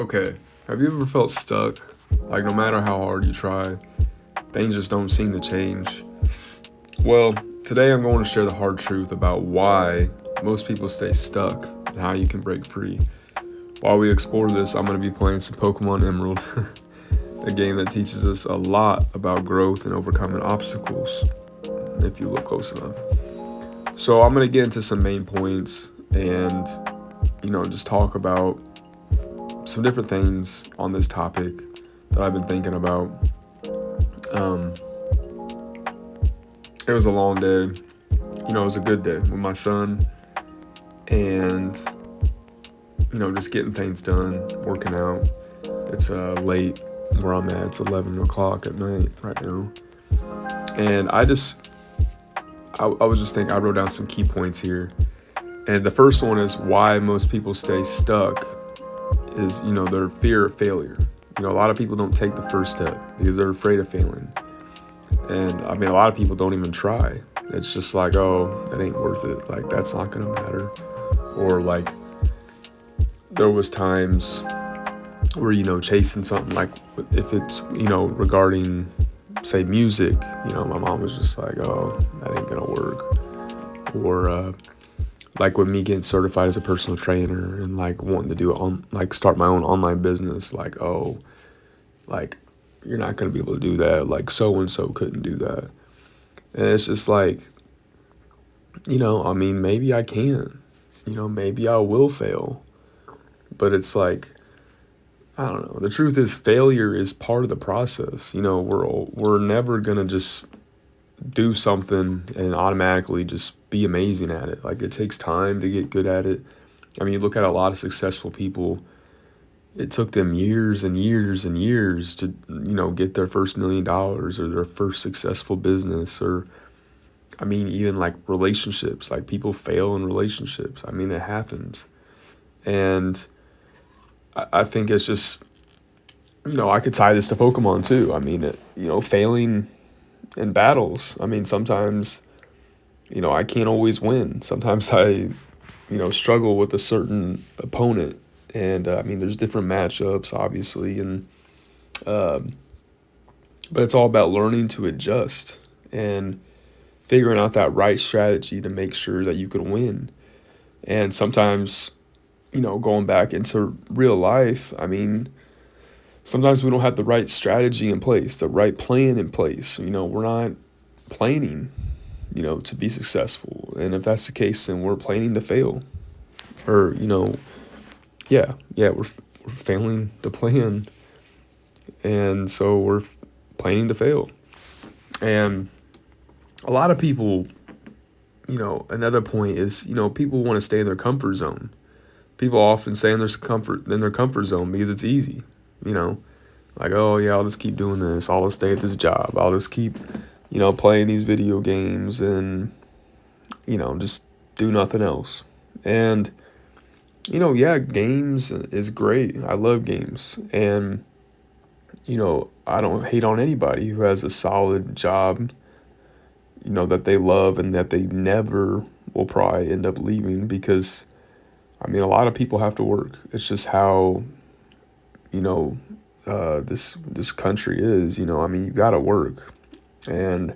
Okay, have you ever felt stuck? Like, no matter how hard you try, things just don't seem to change. Well, today I'm going to share the hard truth about why most people stay stuck and how you can break free. While we explore this, I'm going to be playing some Pokemon Emerald, a game that teaches us a lot about growth and overcoming obstacles, if you look close enough. So, I'm going to get into some main points and, just talk about some different things on this topic that I've been thinking about. Um, it was a long day. It was a good day with my son and, just getting things done, working out. It's late where I'm at. It's 11 o'clock at night right now. And I was just thinking, I wrote down some key points here. And the first one is why most people stay stuck is, their fear of failure. A lot of people don't take the first step because they're afraid of failing. And I mean, a lot of people don't even try. It's just like, oh, that ain't worth it. Like, that's not going to matter. Or like, there was times where, chasing something like if it's, regarding, say, music, my mom was just like, oh, that ain't going to work. Or, like with me getting certified as a personal trainer and like wanting to do it on like start my own online business, like, oh, like you're not going to be able to do that. Like so and so couldn't do that. And it's just like, I mean, maybe I can, maybe I will fail. But it's like, I don't know. The truth is failure is part of the process. We're never going to just do something and automatically just be amazing at it. Like it takes time to get good at it. I mean, you look at a lot of successful people, it took them years and years and years to, get their first $1 million or their first successful business. Or, I mean, even like relationships, like people fail in relationships. I mean, it happens. And I think it's just, I could tie this to Pokemon too. I mean, failing in battles. I mean, sometimes, I can't always win. Sometimes I, struggle with a certain opponent. And I mean, there's different matchups, obviously, and but it's all about learning to adjust and figuring out that right strategy to make sure that you can win. And sometimes, going back into real life, I mean, sometimes we don't have the right strategy in place, the right plan in place. We're not planning, to be successful. And if that's the case, then we're planning to fail. Or, we're failing to plan. And so we're planning to fail. And a lot of people, another point is, people want to stay in their comfort zone. People often stay in their comfort zone because it's easy, like, oh yeah, I'll just keep doing this. I'll just stay at this job. I'll just keep, playing these video games and, just do nothing else. And, yeah, games is great. I love games. And, I don't hate on anybody who has a solid job, that they love and that they never will probably end up leaving because, I mean, a lot of people have to work. It's just how, this country is, I mean, you got to work. And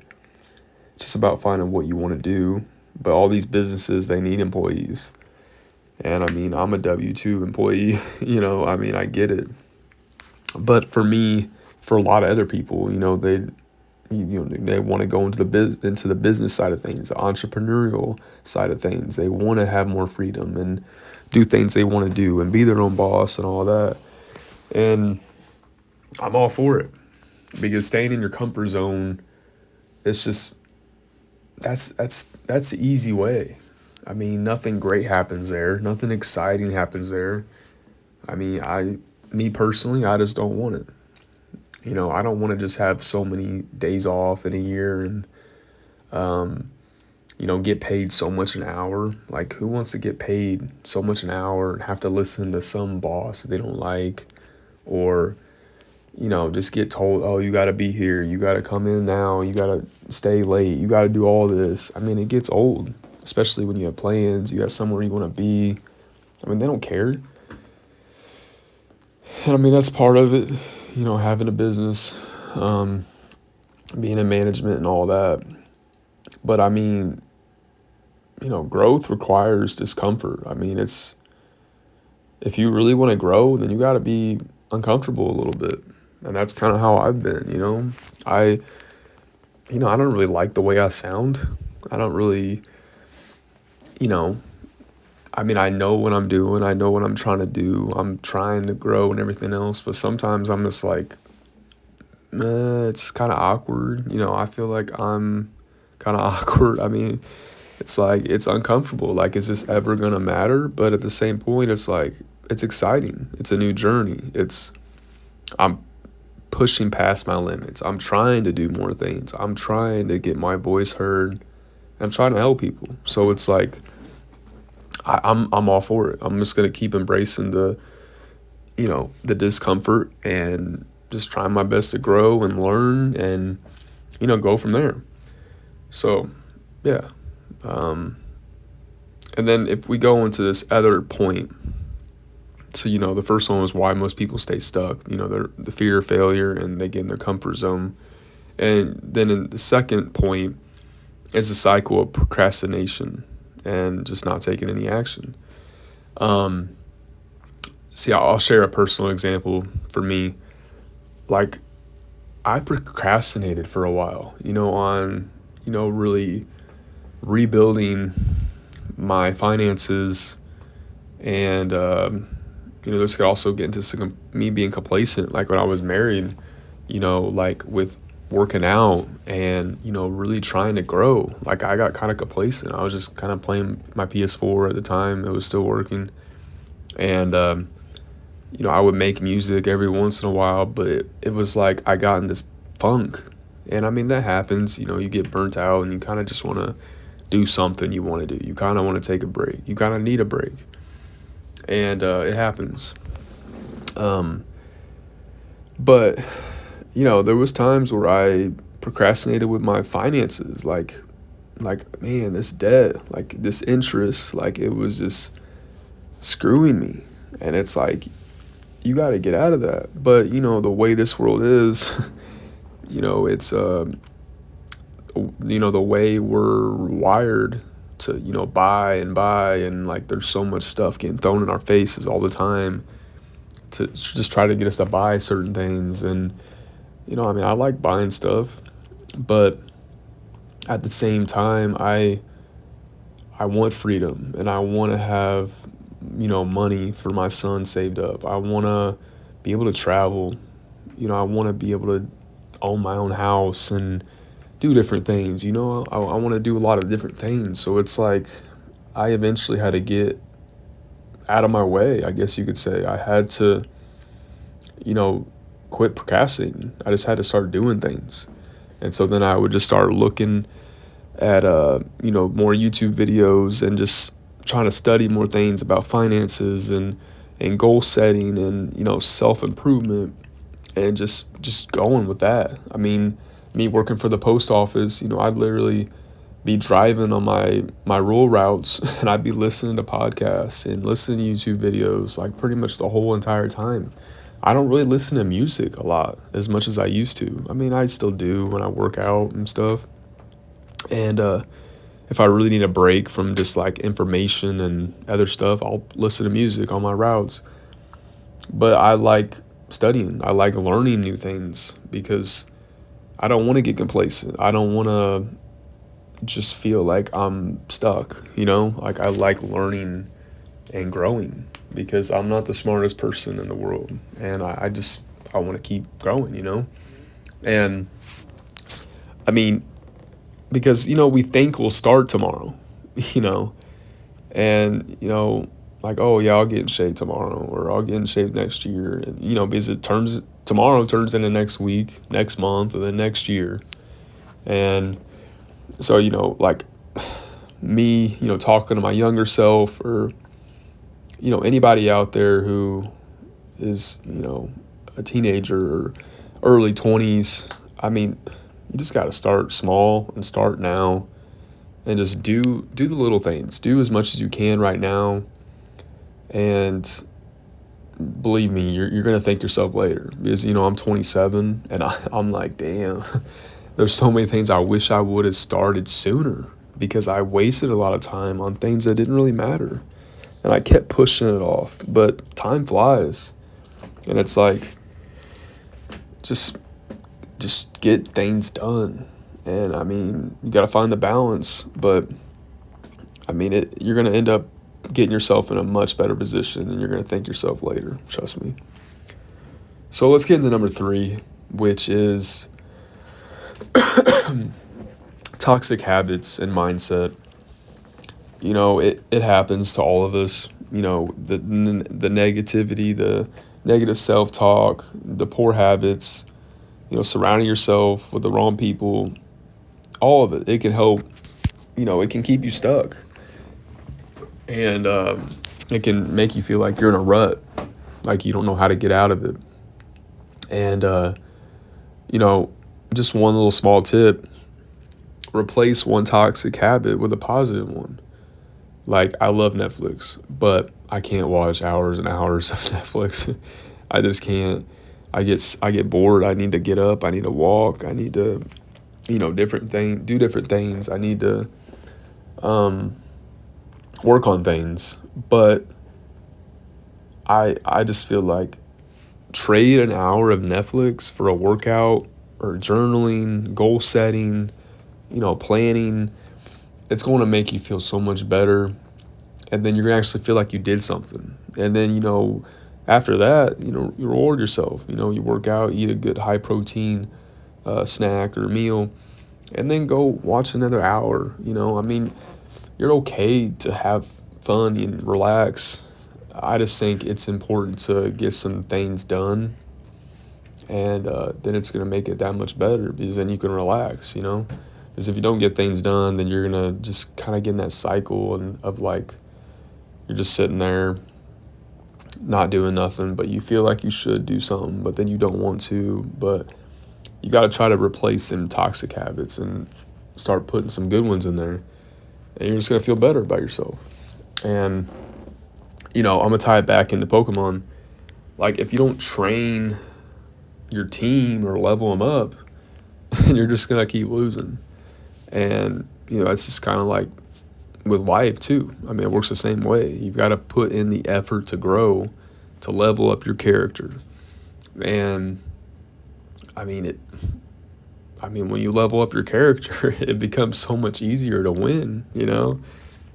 it's just about finding what you want to do. But all these businesses, they need employees. And I mean, I'm a W-2 employee, I mean, I get it. But for me, for a lot of other people, they want to go into the business side of things, the entrepreneurial side of things. They want to have more freedom and do things they want to do and be their own boss and all that. And I'm all for it because staying in your comfort zone, it's just that's the easy way. I mean, nothing great happens there. Nothing exciting happens there. I mean, me personally, I just don't want it. I don't want to just have so many days off in a year and, get paid so much an hour. Like, who wants to get paid so much an hour and have to listen to some boss that they don't like? Or, just get told, oh, you got to be here. You got to come in now. You got to stay late. You got to do all this. I mean, it gets old, especially when you have plans. You got somewhere you want to be. I mean, they don't care. And I mean, that's part of it, having a business, um, being in management and all that. But I mean, growth requires discomfort. I mean, if you really want to grow, then you got to be uncomfortable a little bit. And that's kind of how I've been. I, I don't really like the way I sound. I don't really, you know, I mean, I know what I'm doing. I know what I'm trying to do. I'm trying to grow and everything else. But sometimes I'm just like, it's kind of awkward. I feel like I'm kind of awkward. I mean, it's like, it's uncomfortable. Like, is this ever going to matter? But at the same point, it's like, it's exciting. It's a new journey. I'm pushing past my limits. I'm trying to do more things. I'm trying to get my voice heard. I'm trying to help people. So it's like, I'm all for it. I'm just gonna keep embracing the discomfort and just trying my best to grow and learn and go from there. So yeah. Um, and then if we go into this other point, so the first one was why most people stay stuck. They're the fear of failure and they get in their comfort zone. And then in the second point is the cycle of procrastination and just not taking any action. Um, See, I'll share a personal example for me. Like, I procrastinated for a while, on, really rebuilding my finances. And, this could also get into me being complacent. Like, when I was married, like with working out and, really trying to grow. Like, I got kind of complacent. I was just kind of playing my PS4 at the time. It was still working. And, I would make music every once in a while, but it was like I got in this funk. And I mean, that happens. You get burnt out and you kind of just want to do something you want to do. You kind of want to take a break. You kind of need a break. And it happens. Um, but, there was times where I procrastinated with my finances. Man, this debt, like this interest, like it was just screwing me. And it's like, you got to get out of that. But, the way this world is, it's, the way we're wired to, buy and buy. And like, there's so much stuff getting thrown in our faces all the time to just try to get us to buy certain things. And, I mean, I like buying stuff, but at the same time, I want freedom and I want to have, money for my son saved up. I want to be able to travel. I want to be able to own my own house and do different things. I want to do a lot of different things. So it's like I eventually had to get out of my way, I guess you could say. I had to, you know, quit procrastinating. I just had to start doing things. And so then I would just start looking at more YouTube videos and just trying to study more things about finances and goal setting and self-improvement and just going with that. I mean, me working for the post office, I'd literally be driving on my rural routes and I'd be listening to podcasts and listening to YouTube videos like pretty much the whole entire time. I don't really listen to music a lot as much as I used to. I mean, I still do when I work out and stuff. And if I really need a break from just like information and other stuff, I'll listen to music on my routes. But I like studying. I like learning new things because I don't want to get complacent. I don't want to just feel like I'm stuck. Like I like learning and growing because I'm not the smartest person in the world. And I want to keep growing. And I mean, because, we think we'll start tomorrow, you know, and, like, oh yeah, I'll get in shape tomorrow or I'll get in shape next year. And, because tomorrow turns into next week, next month, and then next year. And so, like me, talking to my younger self or, anybody out there who is, a teenager or early 20s, I mean, you just got to start small and start now and just do the little things. Do as much as you can right now and believe me, you're gonna thank yourself later because I'm 27 and I'm like, damn, there's so many things I wish I would have started sooner because I wasted a lot of time on things that didn't really matter, and I kept pushing it off. But time flies, and it's like just just get things done. And I mean, you got to find the balance, but I mean, you're going to end up getting yourself in a much better position and you're going to thank yourself later. Trust me. So let's get into number 3, which is toxic habits and mindset. It happens to all of us. The negativity, the negative self-talk, the poor habits, surrounding yourself with the wrong people, all of it. It can help, it can keep you stuck. And it can make you feel like you're in a rut, like you don't know how to get out of it. And, you know, just one little small tip, replace one toxic habit with a positive one. Like, I love Netflix, but I can't watch hours and hours of Netflix. I just can't. I get bored. I need to get up. I need to walk. I need to, do different things. I need to work on things. But I just feel like trade an hour of Netflix for a workout or journaling, goal setting, planning. It's going to make you feel so much better. And then you're going to actually feel like you did something. And then, after that, you reward yourself. You work out, eat a good high protein snack or meal, and then go watch another hour. I mean, you're okay to have fun and relax. I just think it's important to get some things done, and then it's going to make it that much better because then you can relax, Because if you don't get things done, then you're going to just kind of get in that cycle of like, you're just sitting there not doing nothing, but you feel like you should do something, but then you don't want to. But you got to try to replace some toxic habits and start putting some good ones in there. And you're just going to feel better about yourself. And, I'm going to tie it back into Pokemon. Like, if you don't train your team or level them up, you're just going to keep losing. And, it's just kind of like with life too. I mean, it works the same way. You've got to put in the effort to grow, to level up your character. And when you level up your character, it becomes so much easier to win,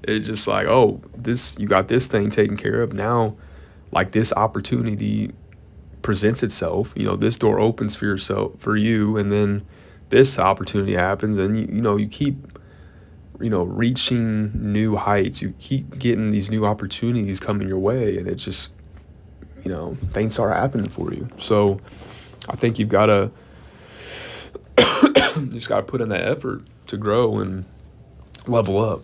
It's just like, oh, you got this thing taken care of. Now, like, this opportunity presents itself, this door opens for you, and then this opportunity happens, and you keep reaching new heights. You keep getting these new opportunities coming your way, and it just, things start happening for you. So I think you've got to, you just got to put in that effort to grow and level up.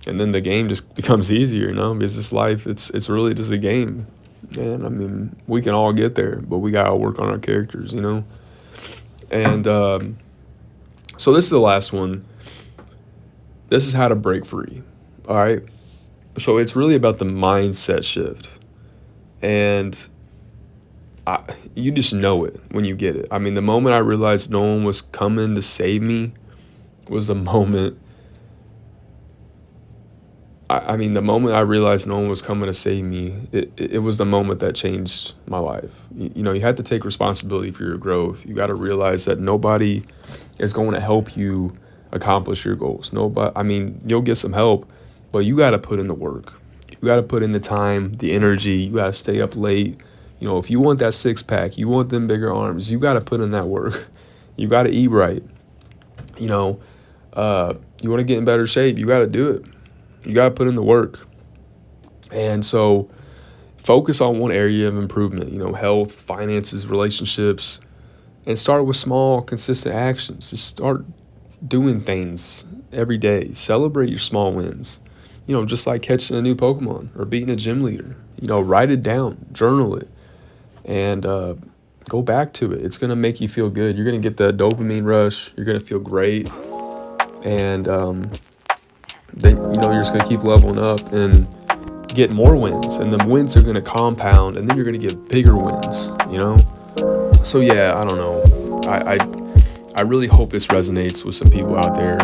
And then the game just becomes easier, because this life, it's really just a game. And I mean, we can all get there, but we got to work on our characters, And so this is the last one. This is how to break free. All right. So it's really about the mindset shift. And you just know it when you get it. I mean, the moment I realized no one was coming to save me was the moment. The moment I realized no one was coming to save me, it was the moment that changed my life. You have to take responsibility for your growth. You got to realize that nobody is going to help you accomplish your goals. You'll get some help, but you got to put in the work. You got to put in the time, the energy. You got to stay up late. If you want that 6-pack, you want them bigger arms, you got to put in that work. You got to eat right. You want to get in better shape, you got to do it. You got to put in the work. And so focus on one area of improvement, health, finances, relationships, and start with small, consistent actions. Just start doing things every day. Celebrate your small wins. Just like catching a new Pokemon or beating a gym leader. Write it down, journal it, and go back to it. It's going to make you feel good. You're going to get the dopamine rush. You're going to feel great. And then, you're just going to keep leveling up. And get more wins, and the wins are going to compound, and then you're going to get bigger wins, you know? So yeah, I don't know. I really hope this resonates with some people out there.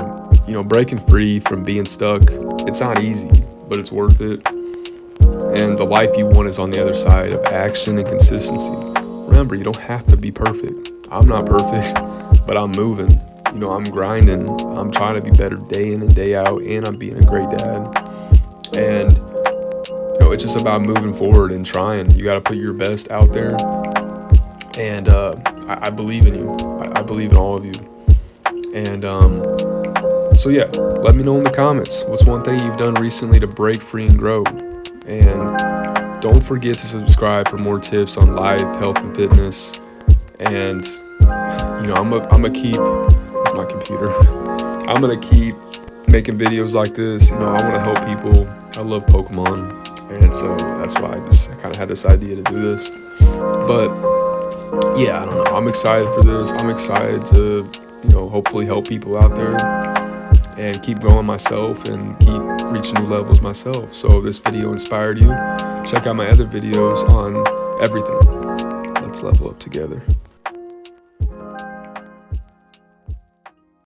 You know, breaking free from being stuck, it's not easy, but it's worth it. And the life you want is on the other side of action and consistency. Remember, you don't have to be perfect. I'm not perfect, but I'm moving. You know, I'm grinding. I'm trying to be better day in and day out, and I'm being a great dad. And, you know, it's just about moving forward and trying. You got to put your best out there. And I believe in you. I believe in all of you. And so yeah, let me know in the comments, what's one thing you've done recently to break free and grow? And don't forget to subscribe for more tips on life, health, and fitness. And you know, I'm gonna keep, it's my computer. I'm gonna keep making videos like this. You know, I want to help people. I love Pokemon, and so that's why I kind of had this idea to do this. But yeah, I don't know. I'm excited for this. I'm excited to, you know, hopefully help people out there and keep growing myself and keep reaching new levels myself. So if this video inspired you, check out my other videos on everything. Let's level up together.